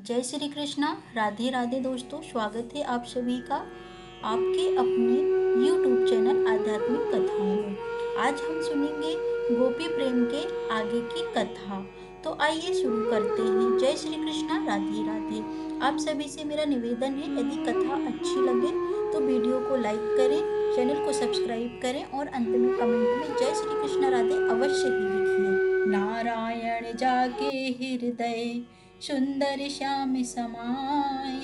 जय श्री कृष्णा। राधे राधे दोस्तों, स्वागत है आप सभी का आपके अपने YouTube चैनल आध्यात्मिक कथाओं में। आज हम सुनेंगे गोपी प्रेम के आगे की कथा। तो आइए शुरू करते हैं। जय श्री कृष्णा, राधे राधे। आप सभी से मेरा निवेदन है, यदि कथा अच्छी लगे तो वीडियो को लाइक करें, चैनल को सब्सक्राइब करें और अंत में कमेंट में जय श्री कृष्णा राधे अवश्य ही लिखिए। नारायण जाके हृदय सुंदर श्याम समाए,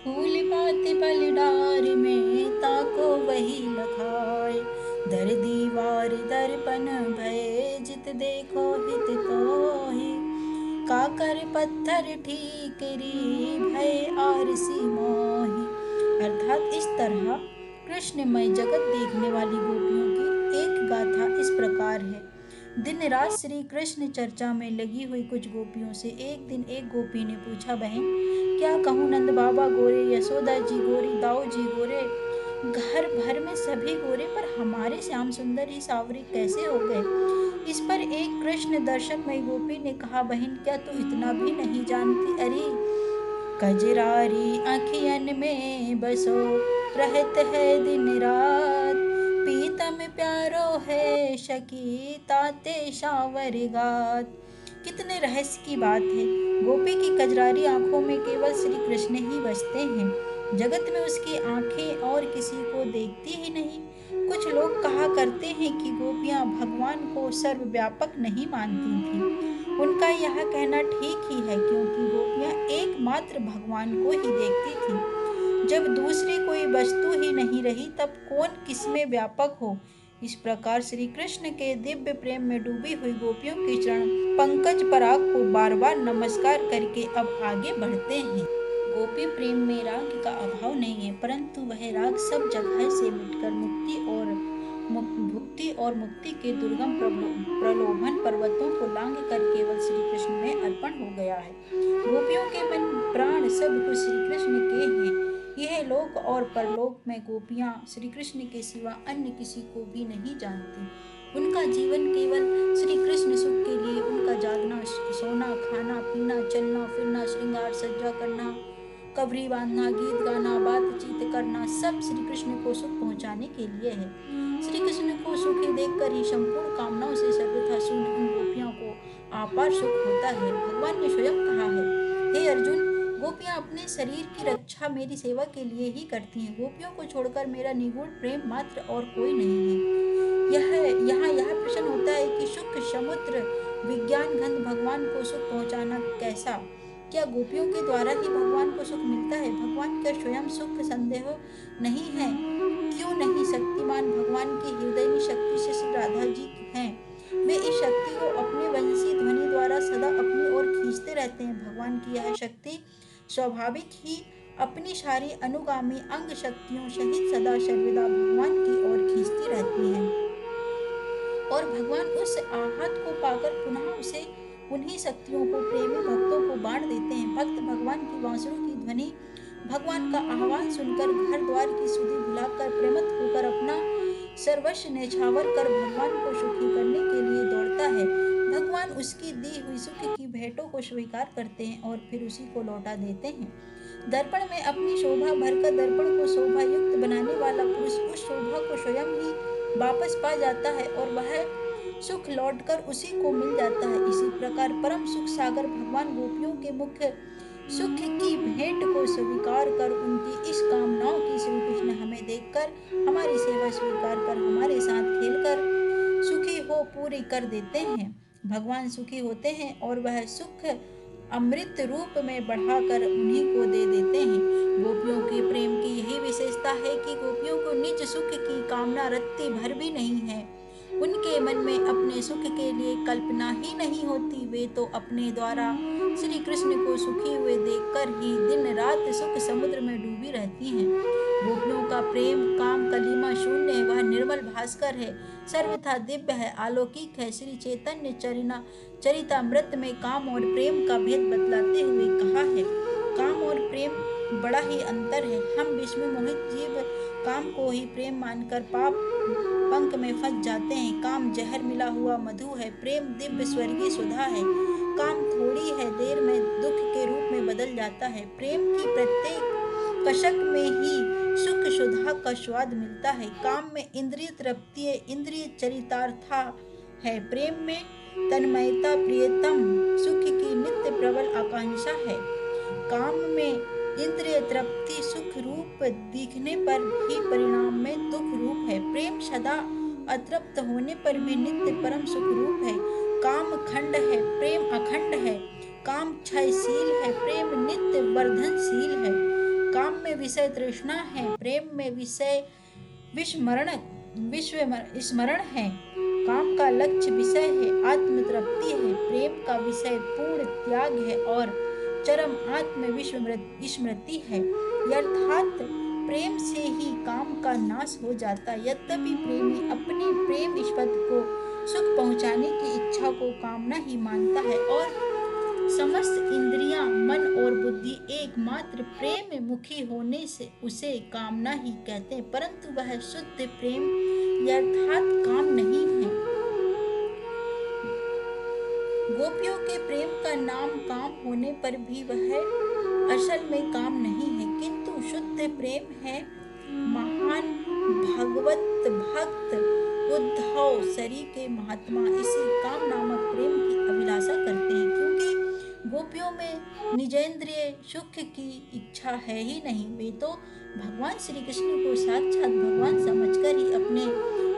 फूल पात पल डार में ताको वही लखाए। दर दीवार दर्पण भय जित देखो हित तोहि, काकर पत्थर ठीकरी भय आरसी मोहि। अर्थात इस तरह कृष्णमय जगत देखने वाली गोपियों की एक गाथा इस प्रकार है। दिन रात श्री कृष्ण चर्चा में लगी हुई कुछ गोपियों से एक दिन एक गोपी ने पूछा, बहन क्या कहूँ, नंद बाबा गोरे, यशोदा जी गोरी, दाऊ जी गोरे, घर भर में सभी गोरे, पर हमारे श्याम सुंदर ही सावरे कैसे हो गए। इस पर एक कृष्ण दर्शनमयी गोपी ने कहा, बहन क्या तू इतना भी नहीं जानती। अरे कजरारी आँखियन में बसो रहत है दिन रात, पीतम प्यारो है शकी ताते शावर गात। कितने रहस्य की बात है। गोपी की कजरारी आंखों में केवल श्री कृष्ण ही बसते हैं। जगत में उसकी आंखें और किसी को देखती ही नहीं। कुछ लोग कहा करते हैं कि गोपियां भगवान को सर्वव्यापक नहीं मानती थीं। उनका यह कहना ठीक ही है, क्योंकि गोपियां एकमात्र भगवान को ही देखती थीं। जब दूसरी कोई वस्तु ही नहीं रही, तब कौन किसमें व्यापक हो। इस प्रकार श्री कृष्ण के दिव्य प्रेम में डूबी हुई गोपियों के चरण पंकज पराग को बार बार नमस्कार करके अब आगे बढ़ते हैं। गोपी प्रेम में राग का अभाव नहीं है, परंतु वह राग सब जगह से मिटकर भुक्ति और मुक्ति के दुर्गम प्रलोभन पर्वतों को लांघ कर केवल श्री कृष्ण में अर्पण हो गया है। गोपियों के मन प्राण सब कुछ श्री कृष्ण के हैं। यह लोक और परलोक में गोपियां श्री कृष्ण के सिवा अन्य किसी को भी नहीं जानती। उनका जीवन केवल श्री कृष्ण सुख के लिए, उनका जागना, सोना, खाना, पीना, चलना फिरना, श्रृंगार सज्जा करना, कवरी बांधना, गीत गाना, बातचीत करना, सब श्री कृष्ण को सुख पहुंचाने के लिए है। श्री कृष्ण को सुखी देखकर ही संपूर्ण कामनाओं से सर्वथा शून्य उन गोपियों को अपार सुख होता है। भगवान ने स्वयं कहा है, हे अर्जुन, गोपियां अपने शरीर की रक्षा मेरी सेवा के लिए ही करती हैं। गोपियों को छोड़कर मेरा निगूढ़ प्रेम मात्र और कोई नहीं है। यह प्रश्न होता है कि सुख समुद्र विज्ञान घन भगवान को सुख पहुंचाना कैसा? क्या गोपियों के द्वारा ही भगवान को सुख मिलता है? भगवान क्या स्वयं सुख संदेह नहीं है? क्यों नहीं? शक्तिमान भगवान की हृदय शक्ति से श्री राधा जी हैं। वे इस शक्ति को अपने वंशी ध्वनि द्वारा सदा अपनी ओर खींचते रहते हैं। भगवान की यह शक्ति स्वाभाविक ही अपनी सारी अनुगामी अंग शक्तियों सहित सदा सर्वदा भगवान की ओर खींचती रहती है, और भगवान उस आहत को पाकर पुनः उसे उन्हीं शक्तियों को प्रेमी भक्तों को बांट देते हैं। भक्त भगवान की बांसुरी की ध्वनि, भगवान का आह्वान सुनकर घर द्वार की सुधि भुलाकर प्रेमत होकर अपना सर्वस्व न्यौछावर कर भगवान को सुखी करने के लिए दौड़ता है। भगवान उसकी दी हुई सुख की भेंटों को स्वीकार करते हैं और फिर उसी को लौटा देते हैं। दर्पण में अपनी शोभा भरकर दर्पण को शोभा युक्त बनाने वाला पुरुष उस शोभा को स्वयं ही वापस पा जाता है और वह सुख लौटकर उसी को मिल जाता है। इसी प्रकार परम सुख सागर भगवान गोपियों के मुख्य सुख की भेंट को स्वीकार कर उनकी इस कामनाओं की श्री कृष्ण हमें देखकर हमारी सेवा स्वीकार कर हमारे साथ खेलकर सुखी हो पूरी कर देते हैं। भगवान सुखी होते हैं और वह सुख अमृत रूप में बढ़ाकर उन्हीं को दे देते हैं। गोपियों के प्रेम की यही विशेषता है कि गोपियों को निज सुख की कामना रत्ती भर भी नहीं है। उनके मन में अपने सुख के लिए कल्पना ही नहीं होती। वे तो अपने द्वारा श्री कृष्ण को सुखी हुए देखकर ही दिन रात सुख समुद्र में डूबी रहती हैं। गोपियों का प्रेम काम कलिमा शून्य है, वह निर्मल भास्कर है, सर्वथा दिव्य है, अलौकिक है। श्री चैतन्य चरितामृत में काम और प्रेम का भेद बतलाते हुए कहा है, काम और प्रेम बड़ा ही अंतर है। हम विश्व में मोहित जीव काम को ही प्रेम मानकर पाप पंख में फंस जाते हैं। काम जहर मिला हुआ मधु है, प्रेम दिव्य स्वर्गीय सुधा है। काम थोड़ी है देर में दुख के रूप में बदल जाता है। प्रेम की प्रत्येक कशक में ही सुख सुधा का स्वाद मिलता है। काम में इंद्रिय तृप्ति है, इंद्रिय चरितार्था है। प्रेम में तन्मयता, प्रियतम सुख की नित्य प्रबल आकांक्षा है। काम में इंद्रिय तृप्ति सुख रूप दिखने पर भी परिणाम में दुख रूप है। प्रेम सदा अतृप्त होने पर भी नित्य परम सुख रूप है। काम खंड है, प्रेम अखंड है। काम क्षयशील है, प्रेम नित्य वर्धनशील है। काम में विषय तृष्णा है, प्रेम में विषय विस्मरण है। काम का लक्ष्य विषय है, आत्म तृप्ति है। प्रेम का विषय पूर्ण त्याग है और चरम आत्म स्मृति है। अर्थात प्रेम से ही काम का नाश हो जाता। यद्यपि प्रेमी अपने प्रेम इष्पद को सुख पहुंचाने की इच्छा को कामना ही मानता है और समस्त इंद्रियां, मन और बुद्धि एकमात्र प्रेम मुखी होने से उसे कामना ही कहते हैं, परंतु वह शुद्ध प्रेम अर्थात काम नहीं है। गोपियों के प्रेम का नाम काम होने पर भी वह असल में काम नहीं है, किंतु शुद्ध प्रेम है। महान भगवत भक्त उद्धव सरी के महात्मा इसी काम नामक प्रेम की अभिलाषा करते हैं, क्योंकि गोपियों में निजेंद्रिय सुख की इच्छा है ही नहीं। वे तो भगवान श्री कृष्ण को साक्षात भगवान समझकर ही अपने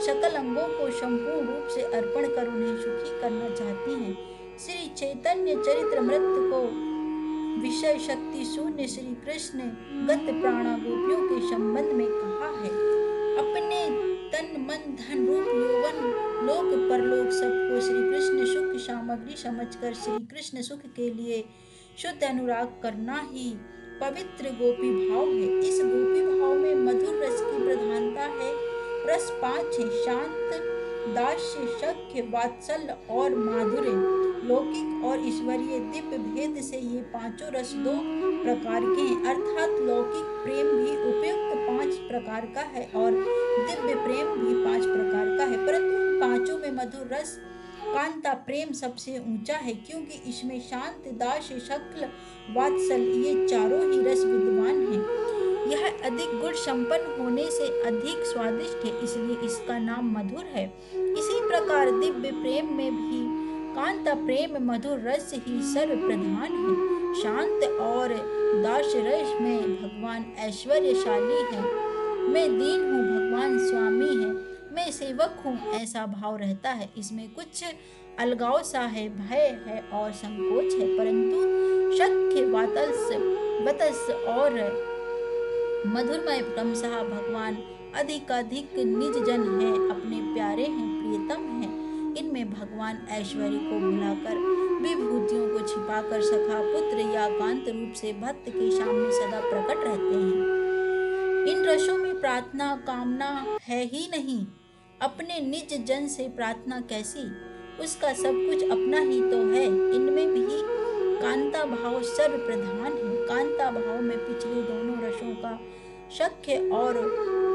सकल अंगों को संपूर्ण रूप से अर्पण कर उन्हें सुखी करना चाहती हैं। श्री चैतन्य चरितमृत को विषय शक्ति शून्य श्री कृष्ण गत प्राणा गोपियों के संबंध में कहा है। अपने तन मन धन रूप यौवन लोक परलोक सबको श्री कृष्ण सुख सामग्री समझकर श्री कृष्ण सुख के लिए शुद्ध अनुराग करना ही पवित्र गोपी भाव है। इस गोपी भाव में मधुर रस की प्रधानता है। रस 5 है, शांत, दास्य, सख्य, वात्सल्य और माधुर्य। लौकिक और ईश्वरीय दिव्य भेद से ये पांचों रस 2 प्रकार के हैं, अर्थात लौकिक प्रेम भी उपयुक्त 5 प्रकार का है और दिव्य प्रेम भी 5 प्रकार का है, परंतु इन पांचों में मधुर रस कांता प्रेम सबसे ऊंचा है, क्योंकि इसमें शांत, दास्य, शक्ल, वात्सल्य ये चारों ही रस विद्यमान हैं। यह अधिक गुण संपन्न होने से अधिक स्वादिष्ट है, इसलिए इसका नाम मधुर है। इसी प्रकार दिव्य प्रेम में भी कांता प्रेम मधुर रस ही सर्व प्रधान है। शांत और दास्य रस में भगवान ऐश्वर्यशाली है, मैं दीन हूँ, भगवान स्वामी है, मैं सेवक हूँ, ऐसा भाव रहता है। इसमें कुछ अलगाव सा है, भय है और संकोच है, परंतु शक्य, वात्सल्य और मधुरमय क्रमशः भगवान अधिकाधिक निज जन है, अपने प्यारे हैं, प्रियतम हैं। इनमें भगवान ऐश्वर्य को भुलाकर, विभूतियों को छिपाकर सखा, पुत्र या कांत रूप से भक्त के सामने सदा प्रकट रहते हैं। इन रसों में प्रार्थना कामना है ही नहीं। अपने निज जन से प्रार्थना कैसी? उसका सब कुछ अपना ही तो है। इनमें भी कांता भाव सर्व प्रधान है। कांता भाव में पिछले दोनों रसों का शक्य और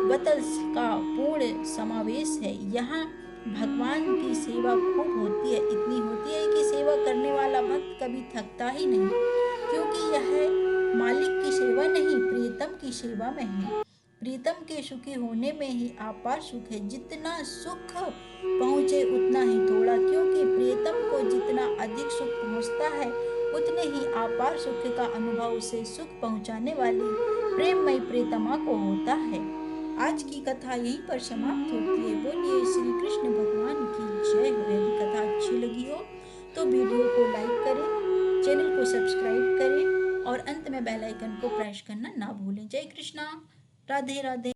वत्स का पूर्ण समावेश है। यहाँ भगवान की सेवा खूब होती है, इतनी होती है कि सेवा करने वाला भक्त कभी थकता ही नहीं, क्योंकि यह मालिक की सेवा नहीं, प्रियतम की सेवा में है। प्रीतम के सुखी होने में ही अपार सुख है। जितना सुख पहुँचे उतना ही थोड़ा, क्योंकि प्रियतम को जितना अधिक सुख पहुँचता है उतने ही अपार सुख का अनुभव उसे सुख पहुँचाने वाली प्रेममयी प्रियतमा को होता है। आज की कथा यहीं पर समाप्त होती है। बोलिए श्री कृष्ण भगवान की जय हो। यदि कथा अच्छी लगी हो तो वीडियो को लाइक करें, चैनल को सब्सक्राइब करें और अंत में बेल आइकन को प्रेस करना ना भूलें। जय कृष्णा, राधे राधे।